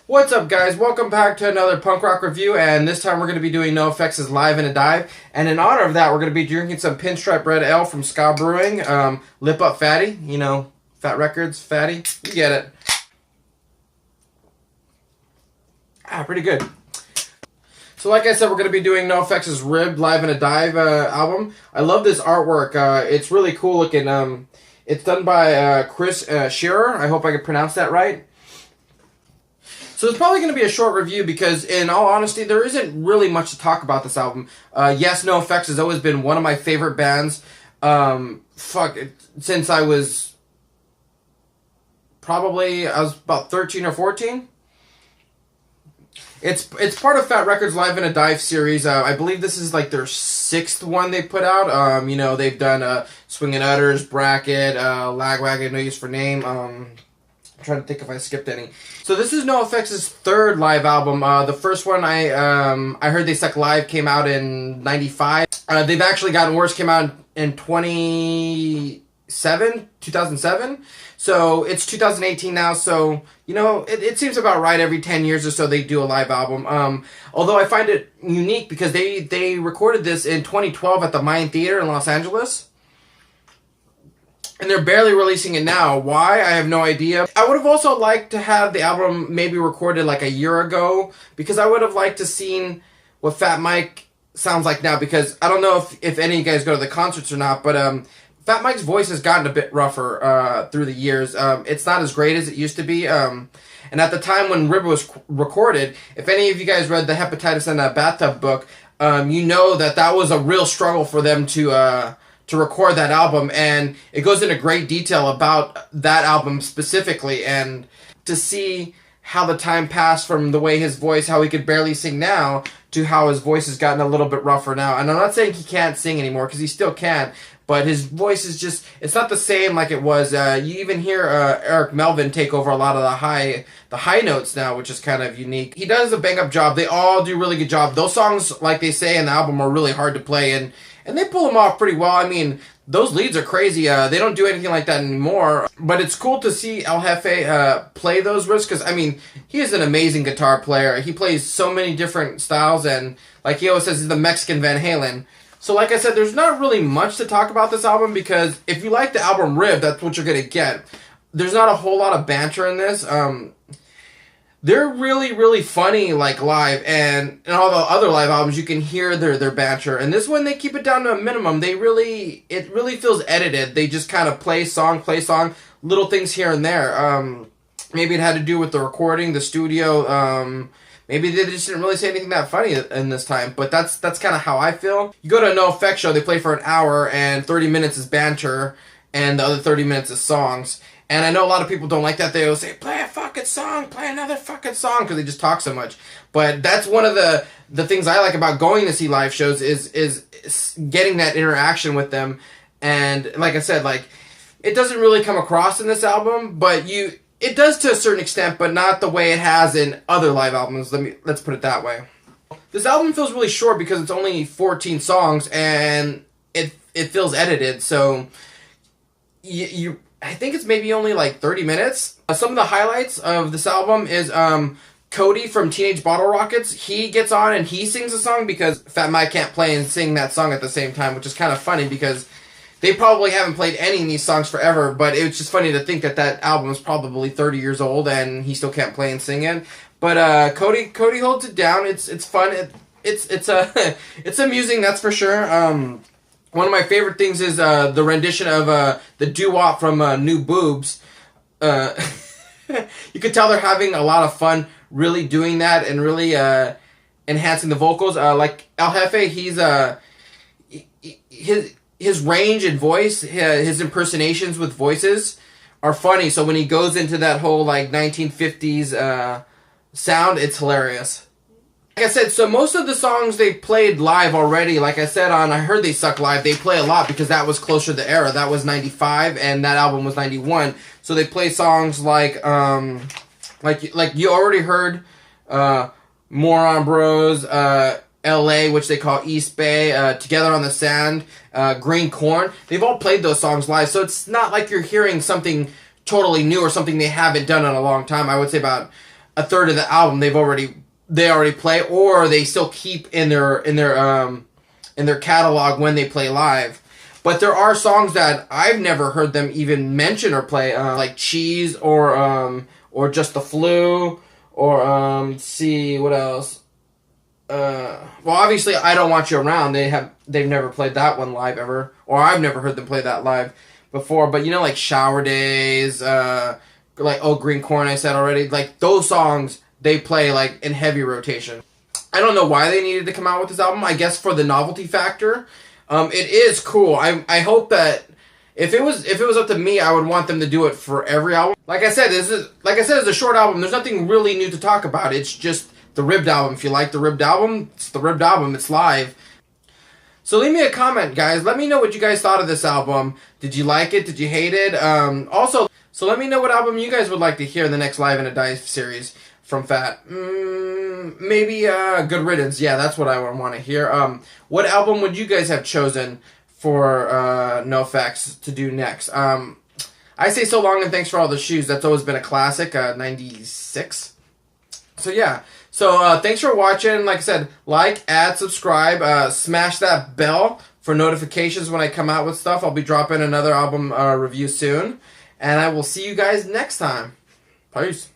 What's up, guys? Welcome back to another punk rock review, and this time we're going to be doing Nofx's Live in a Dive. And in honor of that, we're going to be drinking some Pinstripe Red Ale from Ska Brewing. Lip Up Fatty, you know, Fat Records, Fatty, you get it. Pretty good. So like I said, we're going to be doing Nofx's RIBBED Live in a Dive album. I love this artwork. It's really cool looking. It's done by Chris Shearer. I hope I could pronounce that right. So it's probably going to be a short review because, in all honesty, there isn't really much to talk about this album. Yes, Nofx has always been one of my favorite bands. Since I was about 13 or 14. It's part of Fat Records Live in a Dive series. I believe this is like their 6th one they put out. You know, they've done Swingin' Utters, Bracket, Lagwagon, No Use for Name. I'm trying to think if I skipped any. So this is Nofx's 3rd live album. The first one I Heard They Suck Live came out in '95. They've actually gotten worse. Came out in 2007. So it's 2018 now. So you know it seems about right. Every 10 years or so they do a live album. Although I find it unique because they recorded this in 2012 at the Mayan Theater in Los Angeles. And they're barely releasing it now. Why? I have no idea. I would have also liked to have the album maybe recorded like a year ago, because I would have liked to seen what Fat Mike sounds like now, because I don't know if any of you guys go to the concerts or not, but Fat Mike's voice has gotten a bit rougher through the years. It's not as great as it used to be. And at the time when RIBBED was recorded, if any of you guys read the Hepatitis in a Bathtub book, you know that was a real struggle for them to record that album, and it goes into great detail about that album specifically, and to see how the time passed from the way his voice, how he could barely sing now, to how his voice has gotten a little bit rougher now. And I'm not saying he can't sing anymore, because he still can, but his voice is just, it's not the same like it was. You even hear Eric Melvin take over a lot of the high notes now, which is kind of unique. He does a bang-up job. They all do a really good job. Those songs, like they say in the album, are really hard to play, and they pull them off pretty well. I mean, those leads are crazy. They don't do anything like that anymore. But it's cool to see El Jefe play those riffs, because, I mean, he is an amazing guitar player. He plays so many different styles, and like he always says, he's the Mexican Van Halen. So like I said, there's not really much to talk about this album, because if you like the album RIBBED, that's what you're going to get. There's not a whole lot of banter in this. They're really, really funny, like, live, and in all the other live albums, you can hear their banter. And this one, they keep it down to a minimum. It really feels edited. They just kind of play song, little things here and there. Maybe it had to do with the recording, the studio. Maybe they just didn't really say anything that funny in this time, but that's kind of how I feel. You go to a Nofx show, they play for an hour, and 30 minutes is banter, and the other 30 minutes is songs. And I know a lot of people don't like that. They always say, play a fucking song, play another fucking song, because they just talk so much. But that's one of the things I like about going to see live shows is getting that interaction with them. And like I said, like, it doesn't really come across in this album, but it does to a certain extent, but not the way it has in other live albums. Let's put it that way. This album feels really short because it's only 14 songs, and it feels edited, so I think it's maybe only like 30 minutes. Some of the highlights of this album is Cody from Teenage Bottle Rockets. He gets on and he sings a song, because Fat Mike can't play and sing that song at the same time, which is kind of funny because they probably haven't played any of these songs forever, but it's just funny to think that album is probably 30 years old and he still can't play and sing it. But Cody holds it down. It's fun. It's amusing, that's for sure. One of my favorite things is the rendition of the doo-wop from New Boobs. You could tell they're having a lot of fun really doing that and really enhancing the vocals. Like El Jefe, his range and voice, his impersonations with voices are funny. So when he goes into that whole like 1950s sound, it's hilarious. Like I said, so most of the songs they played live already. Like I said on I Heard They Suck Live, they play a lot because that was closer to the era. That was 95 and that album was 91. So they play songs like you already heard, Moron Bros, LA, which they call East Bay, Together on the Sand, Green Corn. They've all played those songs live. So it's not like you're hearing something totally new or something they haven't done in a long time. I would say about a third of the album they already play, or they still keep in their catalog when they play live. But there are songs that I've never heard them even mention or play, like Cheese or Just the Flu, or let's see what else. Well, obviously, I Don't Want You Around. They've never played that one live ever, or I've never heard them play that live before. But you know, like Shower Days, like Oh Green Corn, I said already. Like those songs, they play like in heavy rotation. I don't know why they needed to come out with this album. I guess for the novelty factor. It is cool. I hope that if it was up to me, I would want them to do it for every album. Like I said, it's a short album. There's nothing really new to talk about. It's just the Ribbed album. If you like the Ribbed album, it's the Ribbed album. It's live. So leave me a comment, guys. Let me know what you guys thought of this album. Did you like it? Did you hate it? Also, so let me know what album you guys would like to hear in the next Live in a Dive series from Fat. Maybe Good Riddance. Yeah, that's what I want to hear. What album would you guys have chosen for Nofx to do next? I say So Long and Thanks for All the Shoes. That's always been a classic. 96. So yeah. So thanks for watching. Like I said, like, add, subscribe, smash that bell for notifications when I come out with stuff. I'll be dropping another album review soon. And I will see you guys next time. Peace.